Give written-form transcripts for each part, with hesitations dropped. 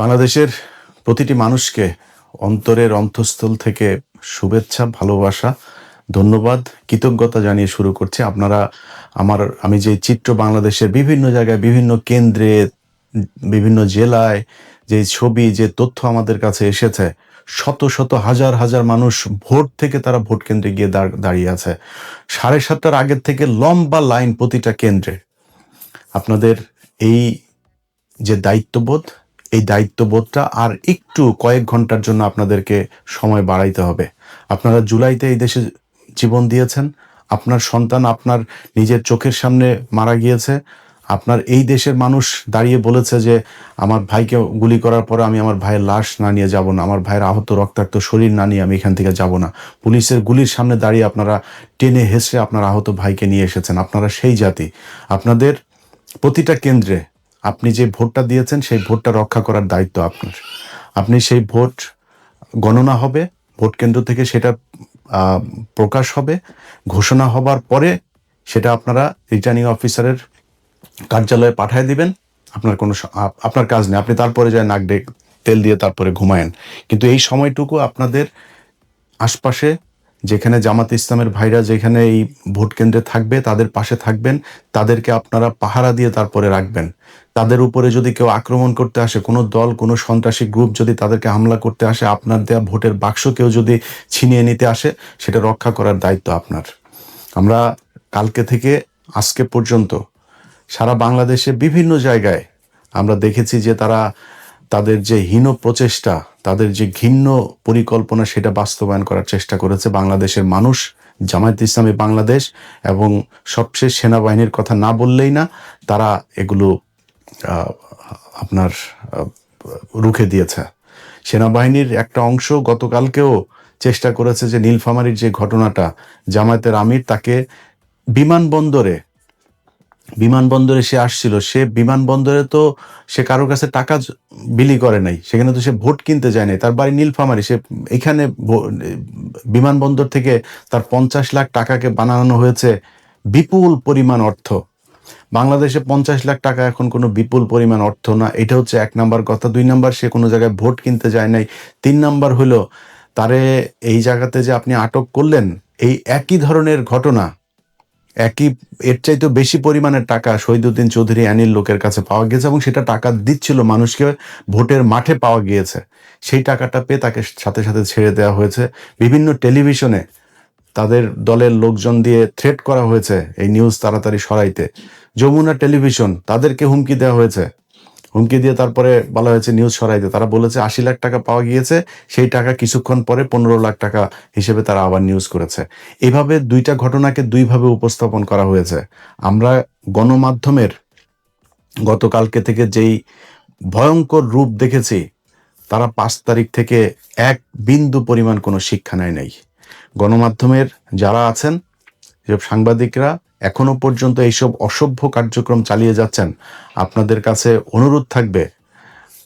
বাংলাদেশের প্রতিটি মানুষকে অন্তরের অন্তঃস্থল থেকে শুভেচ্ছা, ভালোবাসা, ধন্যবাদ, কৃতজ্ঞতা জানিয়ে শুরু করছি। আমি যে চিত্র বাংলাদেশের বিভিন্ন জায়গায়, বিভিন্ন কেন্দ্রে, বিভিন্ন জেলায় যে ছবি, যে তথ্য আমাদের কাছে এসেছে, শত শত হাজার হাজার মানুষ ভোর থেকে তারা ভোট কেন্দ্রে গিয়ে দাঁড়িয়ে আছে। 7:30টার আগের থেকে লম্বা লাইন প্রতিটা কেন্দ্রে। আপনাদের এই যে দায়িত্ববোধ, এই দায়িত্ববোধটা আর একটু কয়েক ঘন্টার জন্য আপনাদেরকে সময় বাড়াইতে হবে। আপনারা জুলাইতে এই দেশে জীবন দিয়েছেন, আপনার সন্তান আপনার নিজের চোখের সামনে মারা গিয়েছে, আপনার এই দেশের মানুষ দাঁড়িয়ে বলেছে যে আমার ভাইকে গুলি করার পরে আমি আমার ভাইয়ের লাশ না নিয়ে যাব না, আমার ভাইয়ের আহত রক্তাক্ত শরীর না নিয়ে আমি এখান থেকে যাব না। পুলিশের গুলির সামনে দাঁড়িয়ে আপনারা টেনে হেসে আপনার আহত ভাইকে নিয়ে এসেছেন। আপনারা সেই জাতি। আপনাদের প্রতিটা কেন্দ্রে আপনি যে ভোটটা দিয়েছেন সেই ভোটটা রক্ষা করার দায়িত্ব আপনার। আপনি সেই ভোট গণনা হবে, ভোট কেন্দ্র থেকে সেটা প্রকাশ হবে, ঘোষণা হবার পরে সেটা আপনারা রিটার্নিং অফিসারের কার্যালয়ে পাঠিয়ে দিবেন। আপনার কাজ নেই, আপনি তারপরে যায় নাক ডেক তেল দিয়ে তারপরে ঘুমায়েন। কিন্তু এই সময়টুকু আপনাদের আশপাশে যেখানে জামাত ইসলামের ভাইরা যেখানে এই ভোট কেন্দ্রে থাকবে তাদের পাশে থাকবেন, তাদেরকে আপনারা পাহারা দিয়ে তারপরে রাখবেন। তাদের উপরে যদি কেউ আক্রমণ করতে আসে, কোনো দল, কোনো সন্ত্রাসী গ্রুপ যদি তাদেরকে হামলা করতে আসে, আপনার দেয়া ভোটের বাক্স কেউ যদি ছিনিয়ে নিতে আসে, সেটা রক্ষা করার দায়িত্ব আপনার। আমরা কালকে থেকে আজকে পর্যন্ত সারা বাংলাদেশে বিভিন্ন জায়গায় আমরা দেখেছি যে তাদের যে হীন প্রচেষ্টা, তাদের যে ঘৃণ্য পরিকল্পনা, সেটা বাস্তবায়ন করার চেষ্টা করেছে বাংলাদেশের মানুষ, জামায়াত ইসলামী বাংলাদেশ এবং সবশেষ সেনাবাহিনীর কথা না বললেই না। তারা এগুলো রুখে দিয়েছে। সেনাবাহিনীর একটা অংশ গতকালকেও চেষ্টা করেছে যে নীলফামারীর যে ঘটনাটা, জামায়াতের আমির তাকে বিমানবন্দরে সে আসছিল, সে বিমানবন্দরে তো সে কারোর কাছে টাকা বিলি করে নাই, সেখানে তো সে ভোট কিনতে যায় নাই, তার বাড়ি নীলফামারী। সে এখানে বিমানবন্দর থেকে তার 50 লাখ টাকাকে বানানো হয়েছে বিপুল পরিমাণ অর্থ। বাংলাদেশে 50 লাখ টাকা এখন কোনো বিপুল পরিমাণ অর্থ না। এটা হচ্ছে 1 নাম্বার কথা। 2 নাম্বার, সে কোনো জায়গায় ভোট কিনতে যায় নাই। 3 নাম্বার হলো তারে এই জায়গাতে যে আপনি আটক করলেন, এই একই ধরনের ঘটনা, এর চাইতে বেশি পরিমাণের টাকা শহীদুদ্দিন চৌধুরী অ্যানির লোকের কাছে পাওয়া গেছে এবং সেটা টাকা দিচ্ছিল মানুষকে, ভোটের মাঠে পাওয়া গিয়েছে। সেই টাকাটা পেয়ে তাকে সাথে সাথে ছেড়ে দেওয়া হয়েছে। বিভিন্ন টেলিভিশনে তাদের দলের লোকজন দিয়ে থ্রেট করা হয়েছে এই নিউজ তাড়াতাড়ি সরাইতে। যমুনা টেলিভিশন, তাদেরকে হুমকি দেওয়া হয়েছে, হুমকি দিয়ে তারপরে বলা হয়েছে নিউজ সরাইতে। তারা বলেছে 80 লাখ টাকা পাওয়া গিয়েছে, সেই টাকা কিছুক্ষণ পরে 15 লাখ টাকা হিসেবে তারা আবার নিউজ করেছে। এভাবে দুইটা ঘটনাকে দুইভাবে উপস্থাপন করা হয়েছে। আমরা গণমাধ্যমের গতকালকে থেকে যেই ভয়ঙ্কর রূপ দেখেছি, তারা 5 তারিখ থেকে এক বিন্দু পরিমাণ কোনো শিক্ষা নেয় নাই। গণমাধ্যমের যারা আছেন, যেসব সাংবাদিকরা এখনো পর্যন্ত এইসব অসভ্য কার্যক্রম চালিয়ে যাচ্ছেন, আপনাদের কাছে অনুরোধ থাকবে,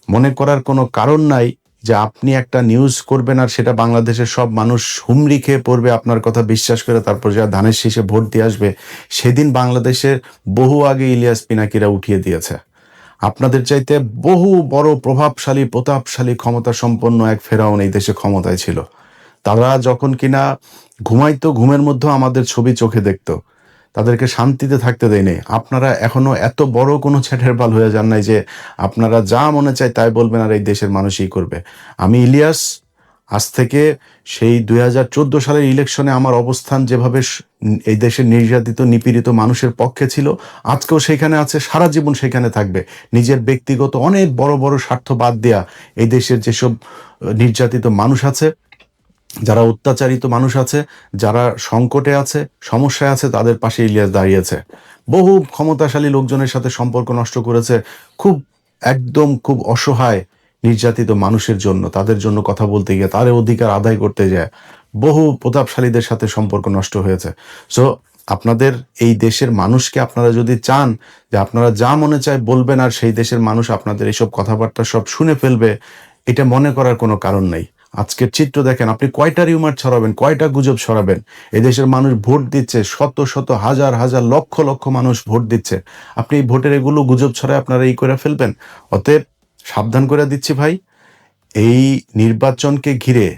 মনে করার কোনো কারণ নাই যে আপনি একটা নিউজ করবেন আর সেটা বাংলাদেশের সব মানুষ হুমড়ি খেয়ে পড়বে আপনার কথা বিশ্বাস করে, তারপর যা ধানের শীষে ভোট দিয়ে আসবে। সেদিন বাংলাদেশের বহু আগে ইলিয়াস পিনাকিরা উঠিয়ে দিয়েছে। আপনাদের চাইতে বহু বড় প্রতাপশালী ক্ষমতা সম্পন্ন এক ফেরাউন এই দেশে ক্ষমতায় ছিল। তারা যখন কিনা ঘুমাইতো, ঘুমের মধ্যেও আমাদের ছবি চোখে দেখতো, তাদেরকে শান্তিতে থাকতে দেয়নি। আপনারা এখনো এত বড় কোনো ছেটের বাল হয়ে যান নাই যে আপনারা যা মনে চায় তাই বলবেন আর এই দেশের মানুষই করবে। আমি ইলিয়াস, আজ থেকে সেই 2014 সালের ইলেকশনে আমার অবস্থান যেভাবে এই দেশের নির্যাতিত নিপীড়িত মানুষের পক্ষে ছিল, আজকেও সেখানে আছে, সারা জীবন সেখানে থাকবে। নিজের ব্যক্তিগত অনেক বড় বড় স্বার্থ বাদ দেয়া এই দেশের যেসব নির্যাতিত মানুষ আছে, যারা অত্যাচারিত মানুষ আছে, যারা সংকটে আছে, সমস্যায় আছে, তাদের পাশে ইলিয়াস দাঁড়িয়েছে। বহু ক্ষমতাশালী লোকজনের সাথে সম্পর্ক নষ্ট করেছে, খুব অসহায় নির্যাতিত মানুষের জন্য, তাদের জন্য কথা বলতে গিয়ে, তাদের অধিকার আদায় করতে যায় বহু প্রতাপশালীদের সাথে সম্পর্ক নষ্ট হয়েছে। সো আপনাদের এই দেশের মানুষকে আপনারা যদি চান যে আপনারা যা মনে চায় বলবেন আর সেই দেশের মানুষ আপনাদের এইসব কথাবার্তা সব শুনে ফেলবে, এটা মনে করার কোনো কারণ নেই। আজকের চিত্র দেখেন, আপনি কয়টা রিউমার ছড়াবেন, কয়টা গুজব ছড়াবেন? এদেশের মানুষ ভোট দিচ্ছে, শত শত হাজার হাজার লক্ষ লক্ষ মানুষ ভোট দিচ্ছে। আপনি এই ভোটের এগুলো গুজব ছড়ায় আপনারা করে ফেলবেন। অতএব সাবধান করে দিচ্ছি ভাই, এই নির্বাচনকে ঘিরে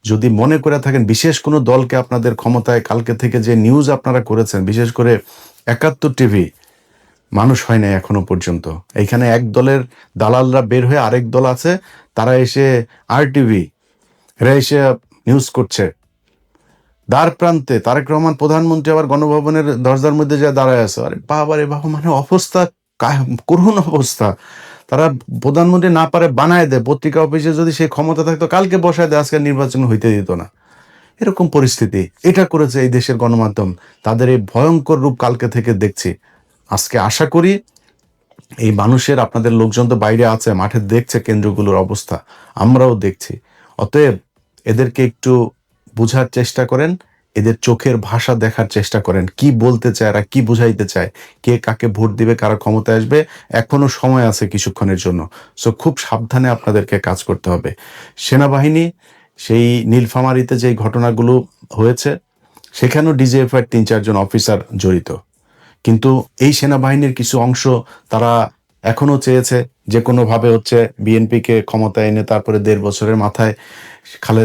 যদি মনে করে থাকেন বিশেষ কোনো দলকে আপনাদের ক্ষমতায়, কালকে থেকে যে নিউজ আপনারা করেছেন, বিশেষ করে ৭১ টিভি, মানুষ হয় না এখনো পর্যন্ত। এইখানে এক দলের দালালরা বের হয়ে আরেক দল আছে, তারা এসে RTV এরা এসে নিউজ করছে। দ্বার প্রান্তে তারেক রহমান প্রধানমন্ত্রী আবার গণভবনের দরজার মধ্যে যা দাঁড়ায় আছে। আরে বাবা রে বাবা, মানে অবস্থা করুণ অবস্থা। তারা প্রধানমন্ত্রী না পারে বানায় দেয়, পত্রিকা অফিসে যদি সেই ক্ষমতা থাকতো কালকে বসায় দেয়, আজকে নির্বাচন হইতে দিত না। এরকম পরিস্থিতি এটা করেছে এই দেশের গণমাধ্যম। তাদের এই ভয়ঙ্কর রূপ কালকে থেকে দেখছি। আজকে আশা করি এই মানুষের, আপনাদের লোকজন তো বাইরে আছে, মাঠে দেখছে কেন্দ্রগুলোর অবস্থা, আমরাও দেখছি। অতএব এদেরকে একটু বুঝার চেষ্টা করেন, এদের চোখের ভাষা দেখার চেষ্টা করেন, কি বলতে চায় এরা, কি বুঝাইতে চায়, কে কাকে ভোট দিবে, কারা ক্ষমতায় আসবে, এখনো সময় আছে কিছুক্ষণের জন্য। সো খুব সাবধানে আপনাদেরকে কাজ করতে হবে। সেনাবাহিনী সেই নীলফামারীতে যে ঘটনাগুলো হয়েছে, সেখানেও DGFI ৩-৪ জন অফিসার জড়িত, কিন্তু এই সেনাবাহিনীর কিছু অংশ তারা এখনো চেয়েছে যে কোনোভাবে হচ্ছে বিএনপিকে ক্ষমতায় এনে তারপরে ১.৫ বছরের মাথায়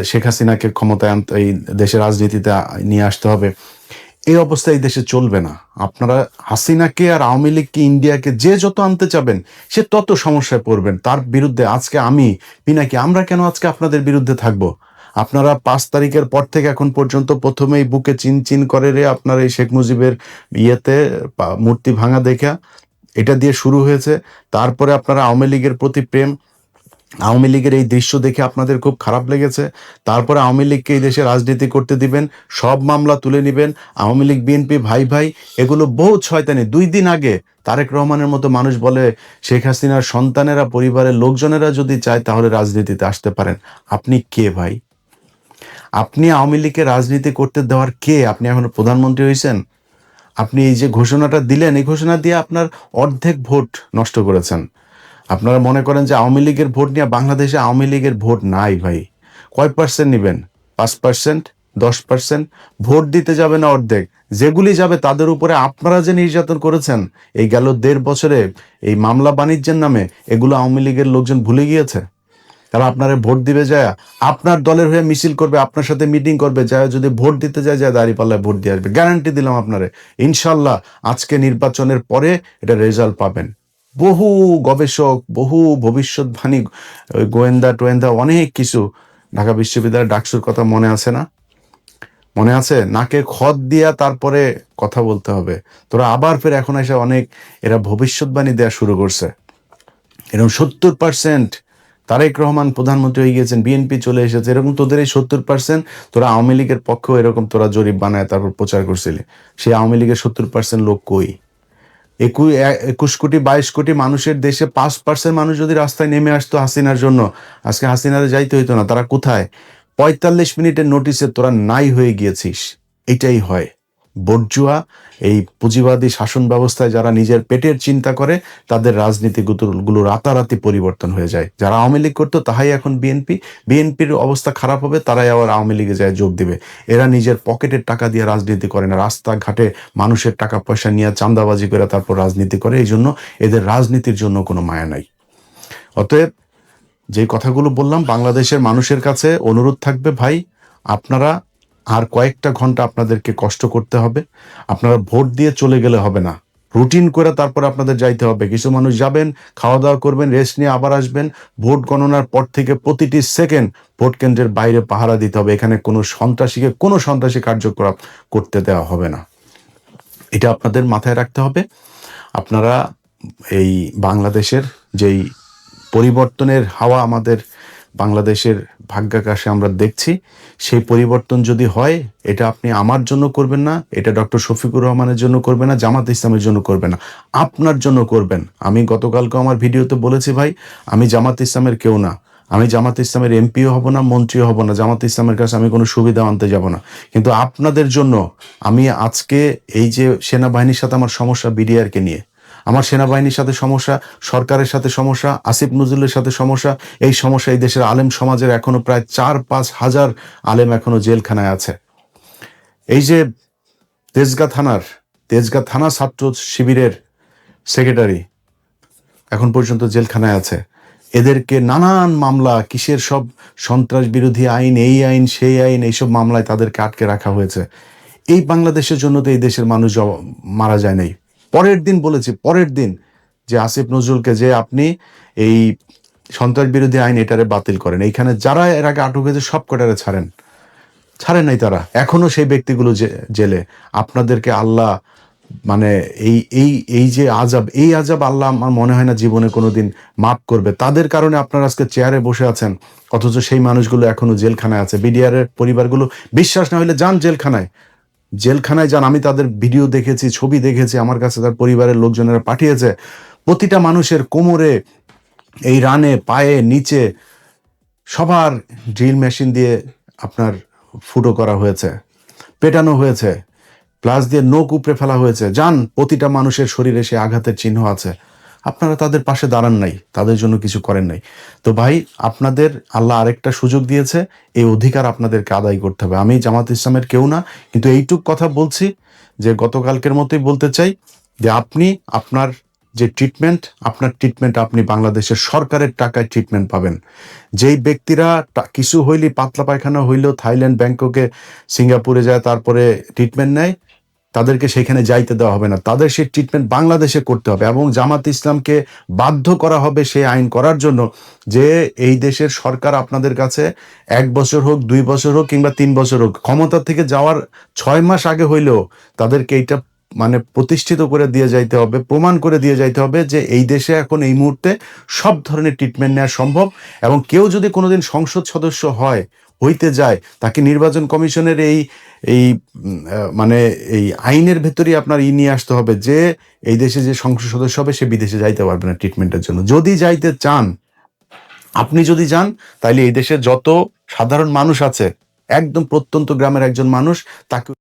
শেখ হাসিনাকে ক্ষমতায় আনতে, এই দেশের রাজনীতিতে নিয়ে আসতে হবে। এই অবস্থা এই দেশে চলবে না। আপনারা হাসিনাকে আর আওয়ামী লীগকে, ইন্ডিয়াকে যে যত আনতে চাবেন সে তত সমস্যায় পড়বেন। তার বিরুদ্ধে আজকে আমি পিনাকি, আমরা কেন আজকে আপনাদের বিরুদ্ধে থাকবো? আপনারা ৫ তারিখের পর থেকে এখন পর্যন্ত প্রথমেই বুকে চিন চিন করে রে আপনার এই শেখ মুজিবের ইয়েতে মূর্তি ভাঙা দেখা, এটা দিয়ে শুরু হয়েছে। তারপরে আপনারা আওয়ামী লীগের প্রতি প্রেম, আওয়ামী লীগের এই দৃশ্য দেখে আপনাদের খুব খারাপ লেগেছে। তারপরে আওয়ামী লীগকে এই দেশে রাজনীতি করতে দিবেন, সব মামলা তুলে নেবেন। আওয়ামী লীগ বিএনপি ভাই ভাই, এগুলো বহুত শয়তানি। ২ দিন আগে তারেক রহমানের মতো মানুষ বলে শেখ হাসিনার সন্তানেরা, পরিবারের লোকজনেরা যদি চায় তাহলে রাজনীতিতে আসতে পারেন। আপনি কে ভাই? আপনি আওয়ামী লীগকে রাজনীতি করতে দেওয়ার কে? আপনি এখনো প্রধানমন্ত্রী হয়েছেন? আপনি এই যে ঘোষণাটা দিলেন, এই ঘোষণা দিয়ে আপনার অর্ধেক ভোট নষ্ট করেছেন। আপনারা মনে করেন যে আওয়ামী লীগের ভোট নিয়ে, বাংলাদেশে আওয়ামী লীগের ভোট নাই ভাই। কয় পার্সেন্ট নেবেন? 5%, 10%? ভোট দিতে যাবে না অর্ধেক। যেগুলি যাবে তাদের উপরে আপনারা যে নির্যাতন করেছেন এই গেল ১.৫ বছরে, এই মামলা বাণিজ্যের নামে, এগুলো আওয়ামী লীগের লোকজন ভুলে গিয়েছে। তারা আপনারে ভোট দিবে যায়, আপনার দলের হয়ে মিছিল করবে, আপনার সাথে মিটিং করবে, যায় যদি ভোট দিতে যায় দাঁড়িপাল্লায় ভোট দিয়ে আসবে। গ্যারান্টি দিলাম আপনারে, ইনশাল্লাহ আজকে নির্বাচনের পরে এটা রেজাল্ট পাবেন। বহু গবেষক, বহু ভবিষ্যৎবাণী, গোয়েন্দা টোয়েন্দা, অনেক কিছু, ঢাকা বিশ্ববিদ্যালয়ের ডাকসুর কথা মনে আছে না? মনে আছে? নাকে খত দিয়া তারপরে কথা বলতে হবে। তোরা আবার ফের এখন এসে অনেক এরা ভবিষ্যৎবাণী দেওয়া শুরু করছে। এরকম ৭০% তারেক রহমান প্রধানমন্ত্রী হয়ে গিয়েছেন, বিএনপি চলে এসেছে, এরকম তোদের এই ৭০% তোরা আওয়ামী লীগের পক্ষেও এরকম তোরা জরিপ বানায় তারপর প্রচার করছিলি। সেই আওয়ামী লীগের ৭০% লোক কই? ২১ কোটি ২২ কোটি মানুষের দেশে ৫% মানুষ যদি রাস্তায় নেমে আসতো হাসিনার জন্য, আজকে হাসিনারে যাইতে হইতো না। তারা কোথায়? ৪৫ মিনিটের নোটিসে তোরা নাই হয়ে গিয়েছিস। এটাই হয় বর্জুয়া। এই পুঁজিবাদী শাসন ব্যবস্থায় যারা নিজের পেটের চিন্তা করে তাদের রাজনীতিগুলো রাতারাতি পরিবর্তন হয়ে যায়। যারা আওয়ামী লীগ করতো তাহাই এখন বিএনপি, বিএনপির অবস্থা খারাপ হবে তারাই আবার আওয়ামী লীগে যায় যোগ দিবে। এরা নিজের পকেটের টাকা দিয়ে রাজনীতি করে না, রাস্তাঘাটে মানুষের টাকা পয়সা নিয়ে চাঁদাবাজি করে তারপর রাজনীতি করে। এই জন্য এদের রাজনীতির জন্য কোনো মায়া নাই। অতএব যে কথাগুলো বললাম, বাংলাদেশের মানুষের কাছে অনুরোধ থাকবে, ভাই আপনারা আর কয়েকটা ঘন্টা আপনাদেরকে কষ্ট করতে হবে। আপনারা ভোট দিয়ে চলে গেলে হবে না, রুটিন করে তারপর আপনাদের যাইতে হবে। কিছু মানুষ যাবেন, খাওয়া দাওয়া করবেন, রেস্ট নিয়ে আবার আসবেন। ভোট গণনার পর থেকে প্রতিটি সেকেন্ড ভোট কেন্দ্রের বাইরে পাহারা দিতে হবে। এখানে কোনো সন্ত্রাসী কার্যকলাপ করতে দেওয়া হবে না। এটা আপনাদের মাথায় রাখতে হবে। আপনারা এই বাংলাদেশের যেই পরিবর্তনের হাওয়া আমাদের বাংলাদেশের ভাগ্যাকাশে আমরা দেখছি, সেই পরিবর্তন যদি হয়, এটা আপনি আমার জন্য করবেন না, এটা ডক্টর শফিকুর রহমানের জন্য করবেন না, জামাত ইসলামের জন্য করবেন না, আপনার জন্য করবেন। আমি গতকালকে আমার ভিডিওতে বলেছি, ভাই আমি জামাত ইসলামের কেউ না, আমি জামাত ইসলামের এমপিও হব না, মন্ত্রীও হব না, জামাত ইসলামের কাছে আমি কোনো সুবিধা আনতে যাব না। কিন্তু আপনাদের জন্য আমি আজকে এই যে সেনাবাহিনীর সাথে আমার সমস্যা, বিডিআরকে নিয়ে আমার সেনাবাহিনীর সাথে সমস্যা, সরকারের সাথে সমস্যা, আসিফ নজরুলের সাথে সমস্যা, এই সমস্যা এই দেশের আলেম সমাজের এখনো প্রায় ৪-৫ হাজার আলেম এখনো জেলখানায় আছে। এই যে তেজগাঁ থানা ছাত্র শিবিরের সেক্রেটারি এখন পর্যন্ত জেলখানায় আছে। এদেরকে নানান মামলা, কিসের সব সন্ত্রাস বিরোধী আইন, এই আইন সেই আইন, এইসব মামলায় তাদেরকে আটকে রাখা হয়েছে। এই বাংলাদেশের জন্য তো এই দেশের মানুষ মারা যায় নাই। পরের দিন বলেছে, পরের দিন, যে আসিফ নজরুলকে যে আপনি এই সন্ত্রাস বিরোধী আইন এটারে বাতিল করেন, এইখানে যারা এর আগে আটক হয়েছে সব কটারে ছাড়েন নাই তারা, এখনো সেই ব্যক্তিগুলো জেলে। আপনাদেরকে আল্লাহ মানে এই এই এই যে আযাব, এই আযাব আল্লাহ আমার মনে হয় না জীবনে কোনোদিন মাফ করবে। তাদের কারণে আপনারা আজকে চেয়ারে বসে আছেন, অথচ সেই মানুষগুলো এখনো জেলখানায় আছে। বিডিআর এর পরিবারগুলো, বিশ্বাস না হলে যান জেলখানায় যান। আমি তাদের ভিডিও দেখেছি, ছবি দেখেছি, আমার কাছে তার পরিবারের লোকজনেরা পাঠিয়েছে। প্রতিটা মানুষের কোমরে, এই রানে, পায়ে, নিচে সবার ড্রিল মেশিন দিয়ে আপনার ফুটো করা হয়েছে, পেটানো হয়েছে, প্লাস দিয়ে নখ উপড়ে ফেলা হয়েছে। যান, প্রতিটা মানুষের শরীরে সে আঘাতের চিহ্ন আছে। আপনারা তাদের পাশে দাঁড়ান নাই, তাদের জন্য কিছু করেন নাই। তো ভাই, আপনাদের আল্লাহ আরেকটা সুযোগ দিয়েছে, এই অধিকার আপনাদেরকে আদায় করতে হবে। আমি জামাত ইসলামের কেউ না, কিন্তু এইটুক কথা বলছি যে গতকালকের মতোই বলতে চাই যে আপনি আপনার যে ট্রিটমেন্ট আপনি বাংলাদেশের সরকারের টাকায় ট্রিটমেন্ট পাবেন। যেই ব্যক্তিরা কিছু হইলে, পাতলা পায়খানা হইলেও থাইল্যান্ড, ব্যাংককে, সিঙ্গাপুরে যায় তারপরে ট্রিটমেন্ট নেয়, তাদেরকে সেখানে যাইতে দেওয়া হবে না, তাদের সেই ট্রিটমেন্ট বাংলাদেশে করতে হবে। এবং জামাত ইসলামকে বাধ্য করা হবে সেই আইন করার জন্য, যে এই দেশের সরকার আপনাদের কাছে 1 বছর হোক, 2 বছর হোক, কিংবা 3 বছর হোক, ক্ষমতা থেকে যাওয়ার 6 মাস আগে হইলেও তাদেরকে এইটা মানে প্রতিষ্ঠিত করে দিয়ে যাইতে হবে, প্রমাণ করে দিয়ে যাইতে হবে যে এই দেশে এখন এই মুহূর্তে সব ধরনের ট্রিটমেন্ট নেওয়া সম্ভব। এবং কেউ যদি কোনোদিন সংসদ সদস্য হইতে যায়, তাকে নির্বাচন কমিশনের এই এই মানে এই আইনের ভেতরেই আপনার নিয়ে আসতে হবে যে এই দেশে যে সংসদ সদস্য হবে সে বিদেশে যাইতে পারবে না ট্রিটমেন্টের জন্য। যদি যাইতে চান, আপনি যদি যান, তাইলে এই দেশের যত সাধারণ মানুষ আছে, একদম প্রত্যন্ত গ্রামের একজন মানুষ, তাকে